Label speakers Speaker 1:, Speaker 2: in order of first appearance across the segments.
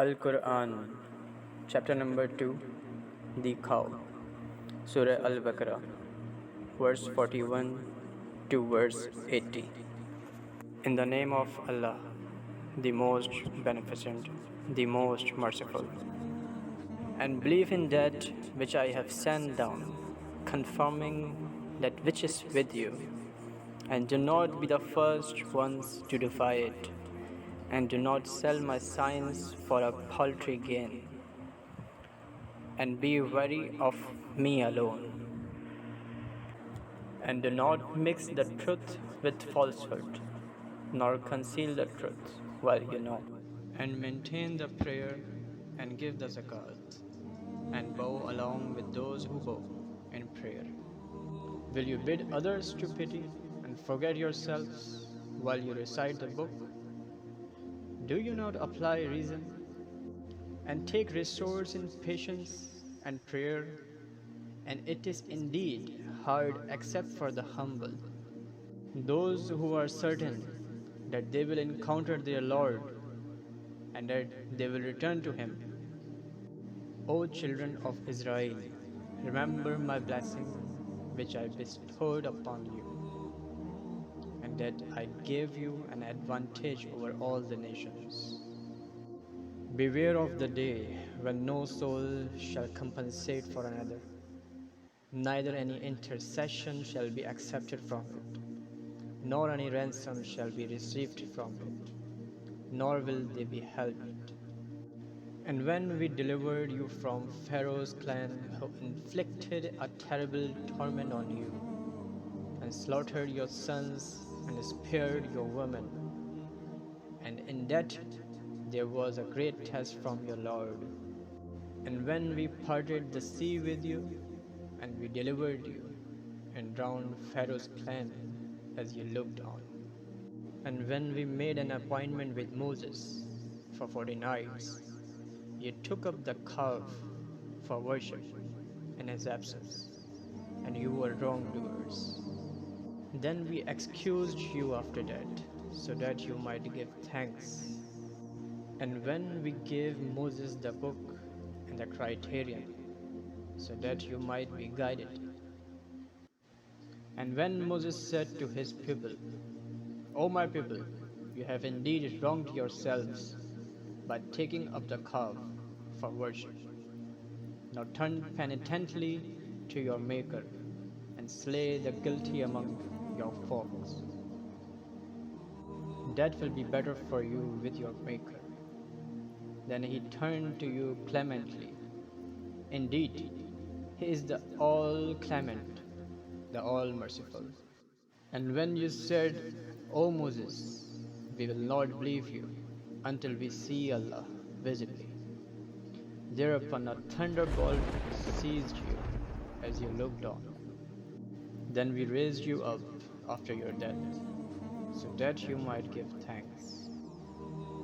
Speaker 1: Al Quran, chapter number 2, The Cow, Surah Al Baqarah, verse 41 to verse 80. In the name of Allah, the most beneficent, the most merciful. And believe in that which I have sent down, confirming that which is with you, and do not be the first ones to defy it, and do not sell my signs for a paltry gain, and be wary of me alone, and do not mix the truth with falsehood, nor conceal the truth while you know, and maintain the prayer and give the zakat, and bow along with those who bow in prayer. Will you bid others to pity and forget yourselves while you recite the book? Do you not apply reason and take resource in patience and prayer? And it is indeed hard except for the humble, those who are certain that they will encounter their Lord and that they will return to Him. O children of Israel, remember my blessing which I bestowed upon you, and that I gave you an advantage over all the nations. Beware of the day when no soul shall compensate for another, neither any intercession shall be accepted from it, nor any ransom shall be received from it, nor will they be helped. And when we delivered you from Pharaoh's clan, who inflicted a terrible torment on you, and slaughtered your sons and spared your women, and in that there was a great test from your Lord. And when we parted the sea with you, and we delivered you, and drowned Pharaoh's clan as you looked on. And when we made an appointment with Moses for 40 nights, you took up the calf for worship in his absence, and you were wrongdoers. Then we excused you after that, so that you might give thanks. And when we gave Moses the book and the criterion, so that you might be guided. And when Moses said to his people, O my people, you have indeed wronged yourselves by taking up the calf for worship. Now turn penitently to your Maker and slay the guilty among your folks. That will be better for you with your Maker. Then he turned to you clemently. Indeed, he is the all-clement, the all-merciful. And when you said, O Moses, we will not believe you until we see Allah visibly. Thereupon a thunderbolt seized you as you looked on. Then we raised you up after your death, so that you might give thanks.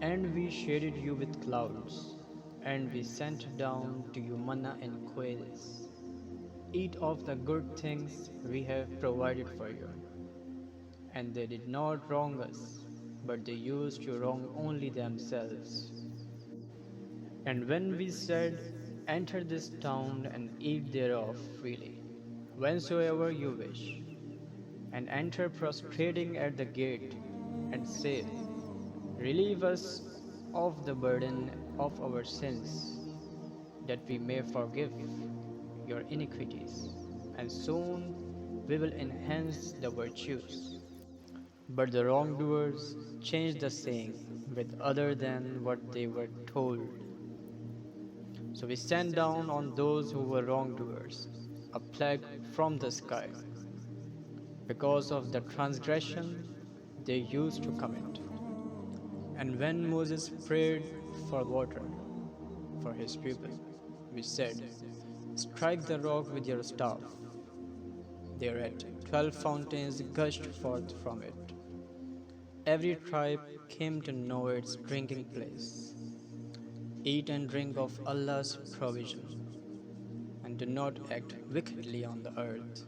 Speaker 1: And we shaded you with clouds, and we sent down to you manna and quails. Eat of the good things we have provided for you. And they did not wrong us, but they used to wrong only themselves. And when we said, enter this town and eat thereof freely, whensoever you wish, and enter prostrating at the gate, and say, relieve us of the burden of our sins, that we may forgive your iniquities, and soon we will enhance the virtues. But the wrongdoers changed the saying with other than what they were told. So we sent down on those who were wrongdoers a plague from the sky, because of the transgression they used to commit. And when Moses prayed for water for his people, we said, strike the rock with your staff. Thereat 12 fountains gushed forth from it. Every tribe came to know its drinking place. Eat and drink of Allah's provision, and do not act wickedly on the earth,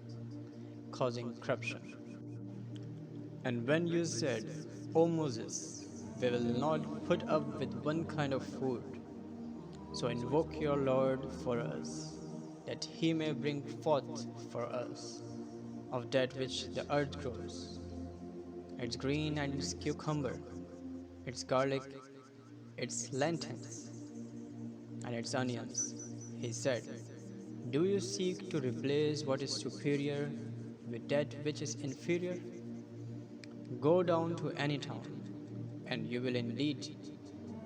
Speaker 1: causing corruption. And when you said, O Moses, we will not put up with one kind of food, So invoke your Lord for us, that he may bring forth for us of that which the earth grows, its green and its cucumber, its garlic, its lentils, and its onions. He said, do you seek to replace what is superior with that which is inferior? Go down to any town, and you will indeed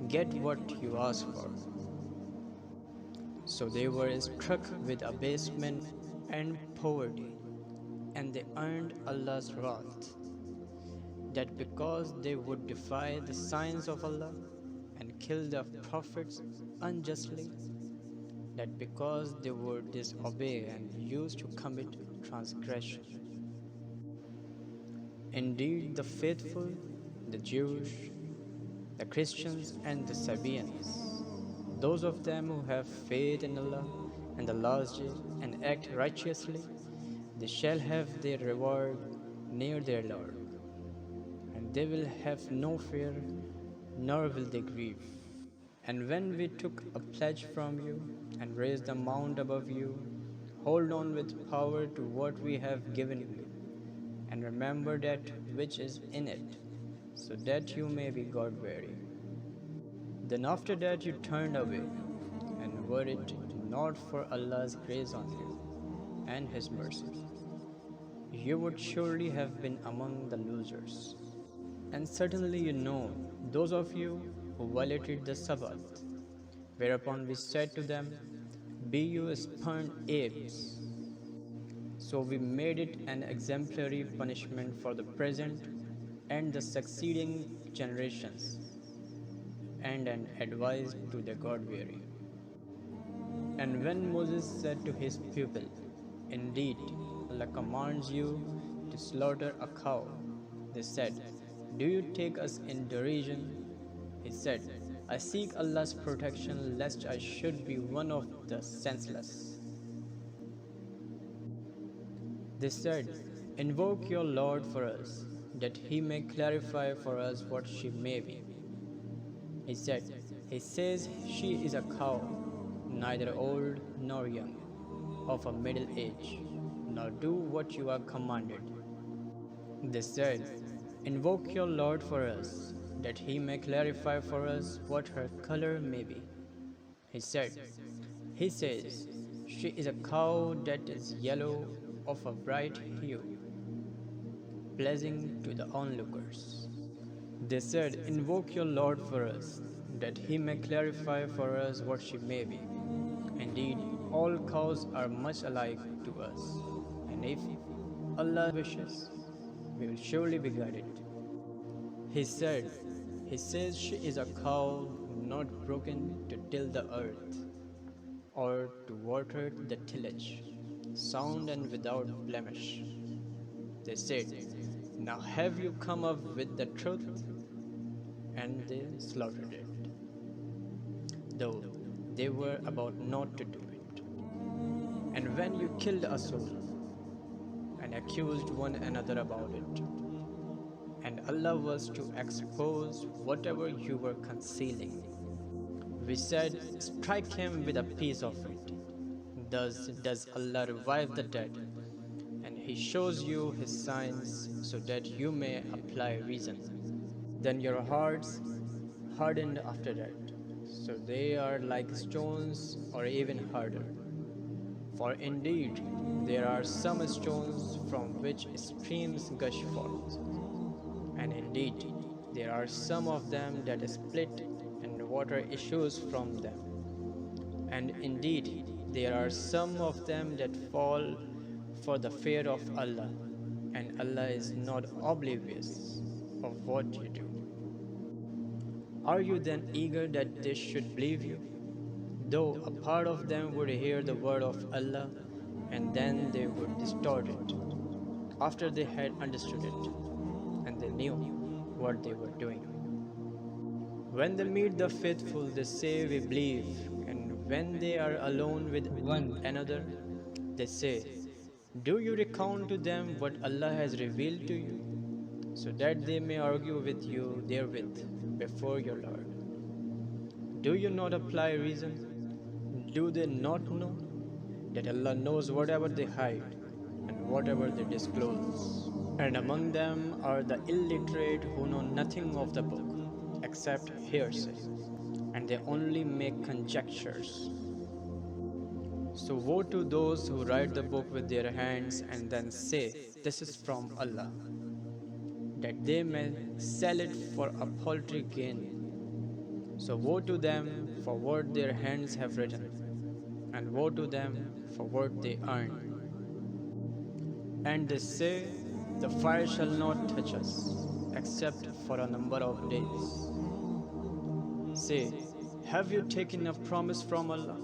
Speaker 1: get what you ask for. So they were struck with abasement and poverty, and they earned Allah's wrath, that because they would defy the signs of Allah and kill the prophets unjustly, that because they would disobey and used to commit transgression. Indeed, the faithful, the Jews, the Christians, and the Sabians, those of them who have faith in Allah and the last day and act righteously, they shall have their reward near their Lord, and they will have no fear, nor will they grieve. And when we took a pledge from you and raised the mount above you, hold on with power to what we have given you, and remember that which is in it, so that you may be God-weary. Then after that you turned away, and were it not for Allah's grace on you and His mercy, you would surely have been among the losers. And certainly you know those of you who violated the Sabbath, whereupon we said to them, be you spurned apes. So we made it an exemplary punishment for the present and the succeeding generations, and an advice to the God-weary. And when Moses said to his people, indeed, Allah commands you to slaughter a cow, they said, do you take us in derision? He said, I seek Allah's protection lest I should be one of the senseless. They said, invoke your Lord for us, that he may clarify for us what she may be. He said, he says she is a cow, neither old nor young, of a middle age. Now do what you are commanded. They said, invoke your Lord for us, that he may clarify for us what her color may be. He said, he says, she is a cow that is yellow of a bright hue, pleasing to the onlookers. They said, invoke your Lord for us, that he may clarify for us what she may be. Indeed, all cows are much alike to us, and if Allah wishes, we will surely be guided. He said, he says she is a cow not broken to till the earth, or to water the tillage, sound and without blemish. They said, now have you come up with the truth? And they slaughtered it, though they were about not to do it. And when you killed a soul, and accused one another about it, and Allah was to expose whatever you were concealing, we said, strike him with a piece of it. Thus does Allah revive the dead, and He shows you His signs so that you may apply reason. Then your hearts hardened after that, so they are like stones or even harder. For indeed, there are some stones from which streams gush forth, and indeed, there are some of them that split and water issues from them. And indeed, there are some of them that fall for the fear of Allah, and Allah is not oblivious of what you do. Are you then eager that they should believe you? Though a part of them would hear the word of Allah, and then they would distort it, after they had understood it, and they knew what they were doing. When they meet the faithful, they say, we believe, and when they are alone with one another, they say, do you recount to them what Allah has revealed to you, so that they may argue with you therewith before your Lord? Do you not apply reason? Do they not know that Allah knows whatever they hide and whatever they disclose? And among them are the illiterate who know nothing of the book except hearsay, and they only make conjectures. So woe to those who write the book with their hands and then say, "This is from Allah," that they may sell it for a paltry gain. So woe to them for what their hands have written, and woe to them for what they earn. And they say, "The fire shall not touch us, except for a number of days." Say, have you taken a promise from Allah?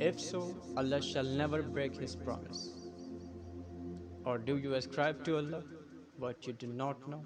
Speaker 1: If so, Allah shall never break His promise. Or do you ascribe to Allah what you do not know?